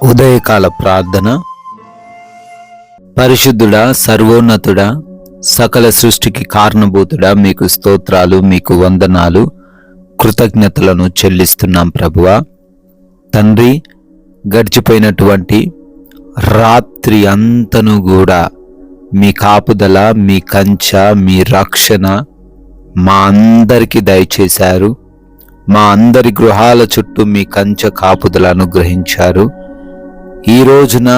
ఉదయకాల ప్రార్థన. పరిశుద్ధుడా, సర్వోన్నతుడా, సకల సృష్టికి కారణభూతుడా, మీకు స్తోత్రాలు, మీకు వందనాలు, కృతజ్ఞతలను చెల్లిస్తున్నాం ప్రభువా. తండ్రి, గడిచిపోయినటువంటి రాత్రి అంతను కూడా మీ కాపుదల, మీ కంచ, మీ రక్షణ మా అందరికీ దయచేశారు. మా అందరి గృహాల చుట్టూ మీ కంచె కాపుదల అనుగ్రహించారు. ఈ రోజున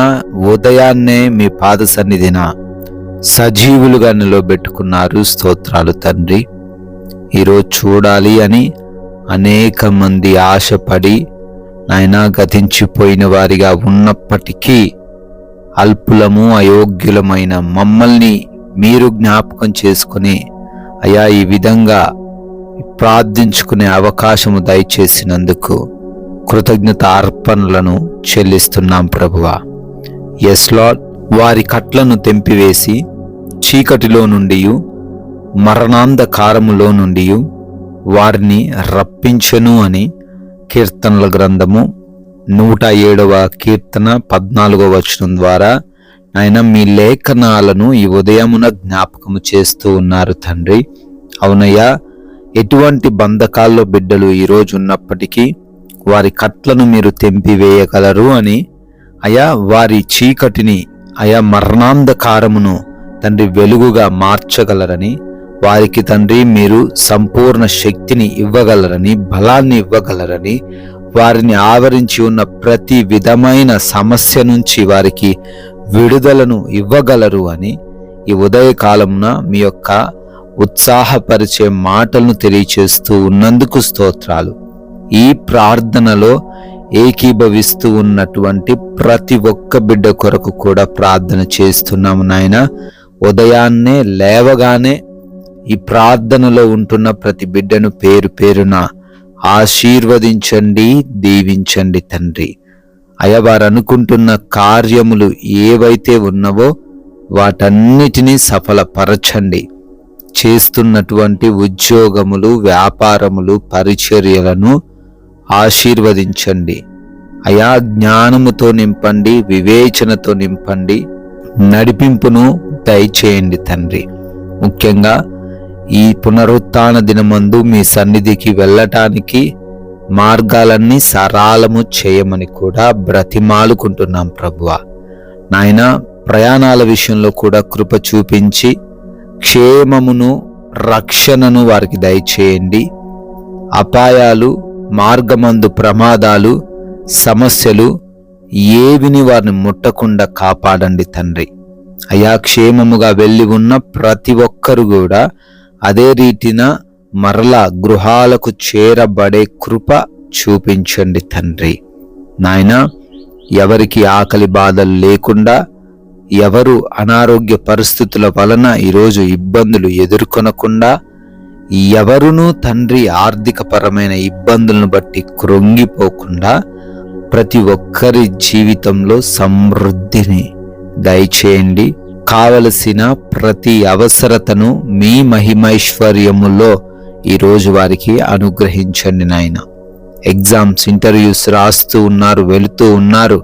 ఉదయాన్నే మీ పాద సన్నిధిన సజీవులుగా నిలబెట్టుకున్నారు. స్తోత్రాలు తండ్రి. ఈరోజు చూడాలి అని అనేక మంది ఆశపడి నాయనా గతించిపోయిన వారిగా ఉన్నప్పటికీ అల్పులము, అయోగ్యులమైన మమ్మల్ని మీరు జ్ఞాపకం చేసుకుని అయా ఈ విధంగా ప్రార్థించుకునే అవకాశము దయచేసినందుకు కృతజ్ఞత అర్పణలను చెల్లిస్తున్నాం ప్రభువా. Yes Lord. వారి కట్లను తెంపివేసి చీకటిలో నుండి, మరణాంధకారములో నుండి వారిని రప్పించెను అని కీర్తనల గ్రంథము 107వ కీర్తన 14వ వచనం ద్వారా ఆయన మీ లేఖనాలను ఈ ఉదయమున జ్ఞాపకము చేస్తూ ఉన్నారు తండ్రి. అవునయ్యా, ఎటువంటి బంధకాల్లో బిడ్డలు ఈరోజు ఉన్నప్పటికీ వారి కట్లను మీరు తెంపివేయగలరు అని, అయా వారి చీకటిని, అయా మరణాంధకారమును తండ్రి వెలుగుగా మార్చగలరని, వారికి తండ్రి మీరు సంపూర్ణ శక్తిని ఇవ్వగలరని, బలాన్ని ఇవ్వగలరని, వారిని ఆవరించి ఉన్న ప్రతి విధమైన సమస్య నుంచి వారికి విడుదలను ఇవ్వగలరు అని ఈ ఉదయకాలమున మీ యొక్క ఉత్సాహపరిచే మాటలను తెలియచేస్తూ ఉన్నందుకు స్తోత్రాలు. ఈ ప్రార్థనలో ఏకీభవిస్తూ ఉన్నటువంటి ప్రతి ఒక్క బిడ్డ కొరకు కూడా ప్రార్థన చేస్తున్నాము నాయన. ఉదయాన్నే లేవగానే ఈ ప్రార్థనలో ఉంటున్న ప్రతి బిడ్డను పేరు పేరున ఆశీర్వదించండి, దీవించండి తండ్రి. అయ్యా, వారు అనుకుంటున్న కార్యములు ఏవైతే ఉన్నవో వాటన్నిటినీ సఫలపరచండి. చేస్తున్నటువంటి ఉద్యోగములు, వ్యాపారములు, పరిచర్యలను ఆశీర్వదించండి. అయా, జ్ఞానముతో నింపండి, వివేచనతో నింపండి, నడిపింపును దయచేయండి తండ్రి. ముఖ్యంగా ఈ పునరుత్థాన దినమందు మీ సన్నిధికి వెళ్ళటానికి మార్గాలన్నీ సరళము చేయమని కూడా బ్రతిమాలుకుంటున్నాం ప్రభువా. నాయన, ప్రయాణాల విషయంలో కూడా కృప చూపించి క్షేమమును, రక్షణను వారికి దయచేయండి. అపాయాలు, మార్గమందు ప్రమాదాలు, సమస్యలు ఏవిని వారిని ముట్టకుండా కాపాడండి తండ్రి. అయా, క్షేమముగా వెళ్ళి ఉన్న ప్రతి ఒక్కరు కూడా అదే రీతిన మరలా గృహాలకు చేరబడే కృప చూపించండి తండ్రి. నాయన, ఎవరికి ఆకలి బాధలు లేకుండా, ఎవరు అనారోగ్య పరిస్థితుల వలన ఈరోజు ఇబ్బందులు ఎదుర్కొనకుండా, ఎవరునూ తండ్రి ఆర్థికపరమైన ఇబ్బందులను బట్టి కృంగిపోకుండా ప్రతి ఒక్కరి జీవితంలో సమృద్ధిని దయచేయండి. కావలసిన ప్రతి అవసరతను మీ మహిమైశ్వర్యములో ఈరోజు వారికి అనుగ్రహించండి నాయన. ఎగ్జామ్స్, ఇంటర్వ్యూస్ రాస్తూ ఉన్నారు, వెళుతూ ఉన్నారు.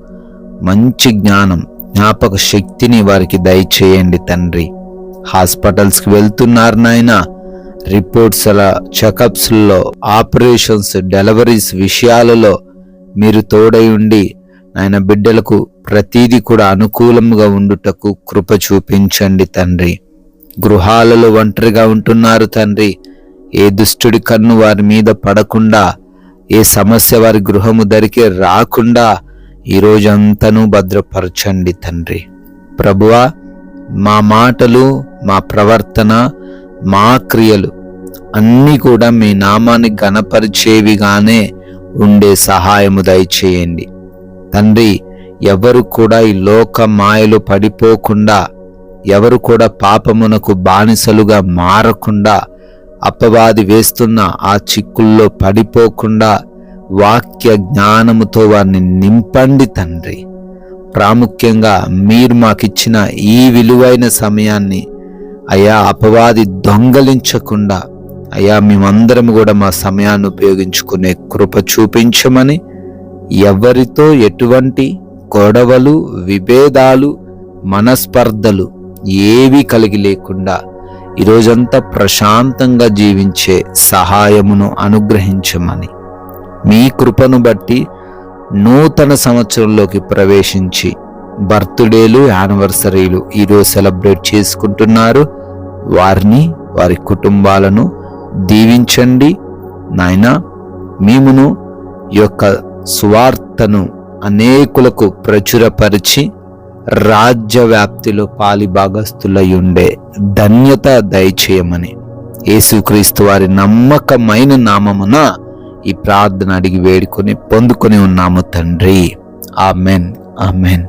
మంచి జ్ఞానం, జ్ఞాపక శక్తిని వారికి దయచేయండి తండ్రి. హాస్పిటల్స్కి వెళ్తున్నారు నాయన. రిపోర్ట్స్, చెకప్స్లో, ఆపరేషన్స్, డెలివరీస్ విషయాలలో మీరు తోడై ఉండి ఆయన బిడ్డలకు ప్రతీది కూడా అనుకూలంగా ఉండుటకు కృప చూపించండి తండ్రి. గృహాలలో ఒంటరిగా ఉంటున్నారు తండ్రి. ఏ దుష్టుడి కన్ను వారి మీద పడకుండా, ఏ సమస్య వారి గృహము దరికి రాకుండా ఈ రోజంతను భద్రపరచండి తండ్రి. ప్రభువా, మా మాటలు, మా ప్రవర్తన, మా క్రియలు అన్నీ కూడా మీ నామాన్ని ఘనపరిచేవిగానే ఉండే సహాయము దయచేయండి తండ్రి. ఎవరు కూడా ఈ లోక మాయలు పడిపోకుండా, ఎవరు కూడా పాపమునకు బానిసలుగా మారకుండా, అపవాది వేస్తున్న ఆ చిక్కుల్లో పడిపోకుండా వాక్య జ్ఞానముతో వారిని నింపండి తండ్రి. ప్రాముఖ్యంగా మీరు మాకిచ్చిన ఈ విలువైన సమయాన్ని అయా అపవాది దొంగలించకుండా, అయా మేమందరం కూడా మా సమయాన్ని ఉపయోగించుకునే కృప చూపించమని, ఎవరితో ఎటువంటి గొడవలు, విభేదాలు, మనస్పర్ధలు ఏవి కలిగి లేకుండా ఈరోజంతా ప్రశాంతంగా జీవించే సహాయమును అనుగ్రహించమని, మీ కృపను బట్టి నూతన సంవత్సరంలోకి ప్రవేశించి బర్త్డేలు, యానివర్సరీలు ఈరోజు సెలబ్రేట్ చేసుకుంటున్నారు. వారిని, వారి కుటుంబాలను దీవించండి నాయనా. మేమును ఈ యొక్క సువార్తను అనేకులకు ప్రచురపరిచి రాజ్య వ్యాప్తిలో పాలిభాగస్తులై ఉండే ధన్యత దయచేయమని యేసుక్రీస్తు వారి నమ్మకమైన నామమున ఈ ప్రార్థన అడిగి వేడుకొని పొందుకొని ఉన్నాము తండ్రి. Amen, amen.